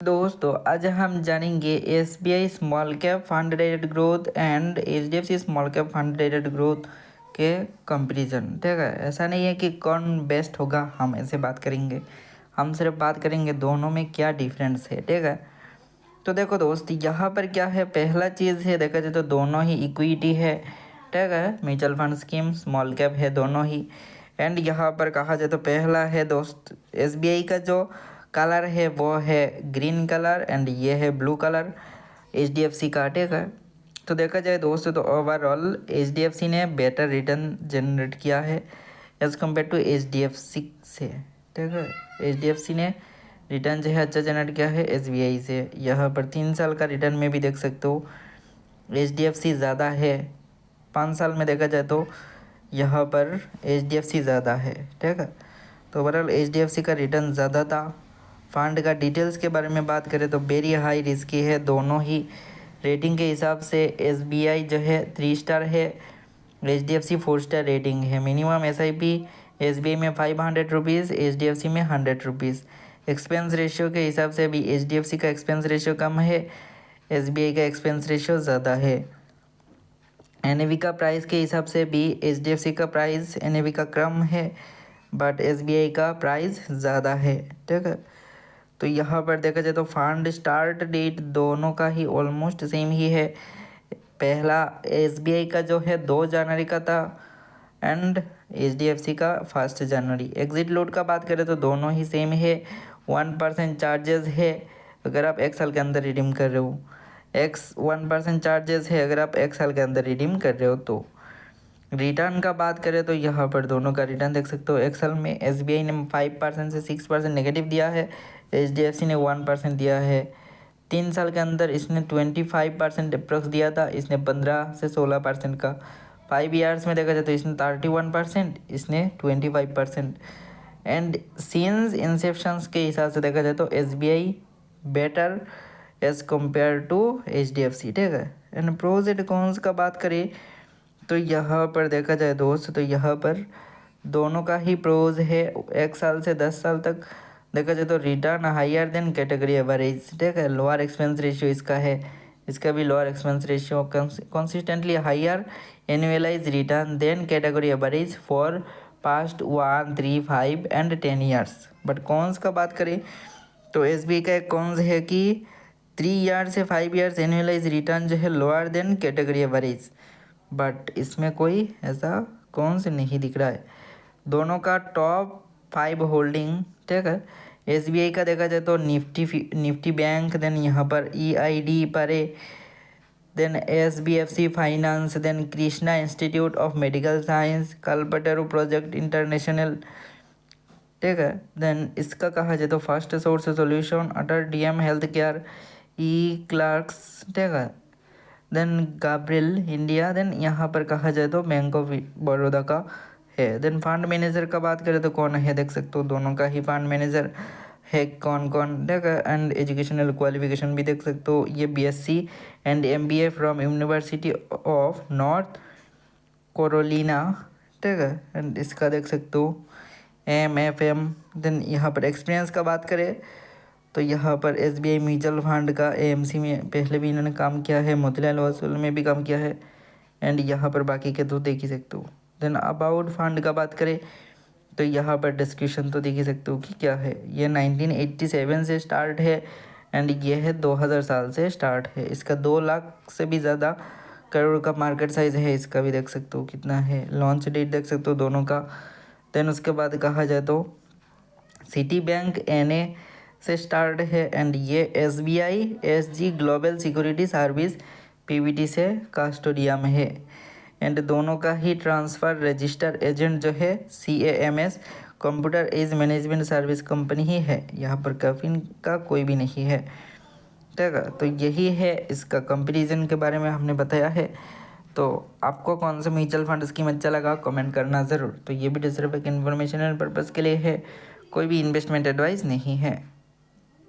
दोस्तों आज हम जानेंगे SBI small cap fund rated growth and HDFC small cap fund rated growth के कंपैरिजन। ठीक है, ऐसा नहीं है कि कौन बेस्ट होगा, हम ऐसे बात करेंगे। हम सिर्फ बात करेंगे दोनों में क्या डिफरेंस है। ठीक है, तो देखो दोस्त, यहाँ पर क्या है, पहला चीज़ है देखा जाए तो दोनों ही इक्विटी है। ठीक है, mutual fund scheme small cap है दोनों ही। एंड यहाँ पर कहा जाए तो पहला है दोस्त, एसबीआई का जो कलर है वो है ग्रीन कलर एंड ये है ब्लू कलर एचडीएफसी का। ठीक है, तो देखा जाए दोस्तों तो ओवरऑल एचडीएफसी ने बेटर रिटर्न जनरेट किया है एज़ कम्पेयर टू एचडीएफसी से। ठीक है, एचडीएफसी ने रिटर्न जो है अच्छा जनरेट किया है एसबीआई से। यहाँ पर 3 साल का रिटर्न में भी देख सकते हो एचडीएफसी ज़्यादा है। 5 साल में देखा जाए तो यहाँ पर एचडीएफसी ज़्यादा है। ठीक है, तो ओवरऑल एचडीएफसी का रिटर्न ज़्यादा था। फंड का डिटेल्स के बारे में बात करें तो वेरी हाई रिस्की है दोनों ही। रेटिंग के हिसाब से एसबीआई जो है 3 स्टार है, एचडीएफसी 4 स्टार रेटिंग है। मिनिमम एसआईपी एसबीआई में 500 रुपीज़, एचडीएफसी में 100 रुपीज़। एक्सपेंस रेशियो के हिसाब से भी एचडीएफसी का एक्सपेंस रेशियो कम है, एसबीआई का एक्सपेंस रेशियो ज़्यादा है। एनएवी का प्राइस के हिसाब से भी एचडीएफसी का प्राइस एनएवी का कम है, बट एसबीआई का प्राइस ज़्यादा है। ठीक है, तो यहाँ पर देखा जाए तो फंड स्टार्ट डेट दोनों का ही ऑलमोस्ट सेम ही है। पहला एसबीआई का जो है 2 जनवरी का था एंड एचडीएफसी का 1 जनवरी। एग्जिट लोड का बात करें तो दोनों ही सेम है। 1% चार्जेस है अगर आप 1 साल के अंदर रिडीम कर रहे हो। 1% चार्जेस है अगर आप 1 साल के अंदर रिडीम कर रहे हो। तो रिटर्न का बात करें तो यहाँ पर दोनों का रिटर्न देख सकते हो। 1 साल में एसबीआई ने 5% से 6% नेगेटिव दिया है, एचडीएफसी ने 1% दिया है। 3 साल के अंदर इसने 25% अप्रोक्स दिया था, इसने 15 से 16% का। 5 ईयर्स में देखा जाए तो इसने 31%, इसने 25%। एंड सिंस इंसेप्शंस के हिसाब से देखा जाए तो SBI better as compare to HDFC. ठीक है, एंड प्रोज एंड कॉन्स का बात करें तो यहाँ पर देखा जाए दोस्त, तो यहाँ पर दोनों का ही प्रोज है। 1 साल से 10 साल तक देखा जाए तो return higher than category average. ठीक है, लोअर एक्सपेंस रेशियो इसका है, इसका भी lower expense ratio. Consistently higher annualise return than category average for past 1, 3, 5 and 10 years. But cons का बात करें तो एसबीआई का एक कॉन्स है कि 3 ईयर से 5 ईयर्स एनुअलाइज रिटर्न जो है lower than category average, but इसमें कोई ऐसा कौन से नहीं दिख रहा है। दोनों का टॉप 5 होल्डिंग। ठीक है, एसबीआई का देखा जाए तो निफ्टी बैंक, देन यहाँ पर EID Parry, then SBFC finance, then Krishna institute of medical science, Kalpataru project international. ठीक है, देन इसका कहा जाए तो first source solution, Atal DM health care, eClerx. ठीक है, देन गाब्रियल इंडिया, देन यहाँ पर कहा जाए तो बैंक ऑफ बड़ौदा का है। देन फंड मैनेजर का बात करें तो कौन है, देख सकते हो दोनों का ही फंड मैनेजर है कौन कौन। ठीक है, एंड एजुकेशनल क्वालिफिकेशन भी देख सकते हो, ये BSc and MBA from university of north Carolina. ठीक है, एंड इसका देख सकते हो एमएफएम। देन यहाँ पर एक्सपीरियंस का बात करें तो यहाँ पर एसबीआई म्यूचुअल फंड का एएमसी में पहले भी इन्होंने काम किया है, मोतीलाल ओसवाल में भी काम किया है, एंड यहाँ पर बाकी के तो देख ही सकते हो। देन अबाउट फंड का बात करें तो यहाँ पर डिस्क्रिप्शन तो देख ही सकते हो कि क्या है। ये 1987 से स्टार्ट है एंड ये है 2000 साल से स्टार्ट है। इसका 2 लाख से भी ज़्यादा करोड़ का मार्केट साइज है, इसका भी देख सकते हो कितना है। लॉन्च डेट देख सकते हो दोनों का। देन उसके बाद कहा जाए तो सिटी बैंक एनए से स्टार्ट है एंड ये SBI SG global security service Pvt से कस्टोडियम है। एंड दोनों का ही ट्रांसफ़र रजिस्टर एजेंट जो है CAMS computer age management service company ही है, यहाँ पर कैफिन का कोई भी नहीं है। ठीक है, तो यही है इसका कंपैरिजन के बारे में हमने बताया है। तो आपको कौन सा म्यूचुअल फंड स्कीम अच्छा लगा कमेंट करना ज़रूर। तो ये भी सिर्फ एक इन्फॉर्मेशनल पर्पज़ के लिए है, कोई भी इन्वेस्टमेंट एडवाइस नहीं है।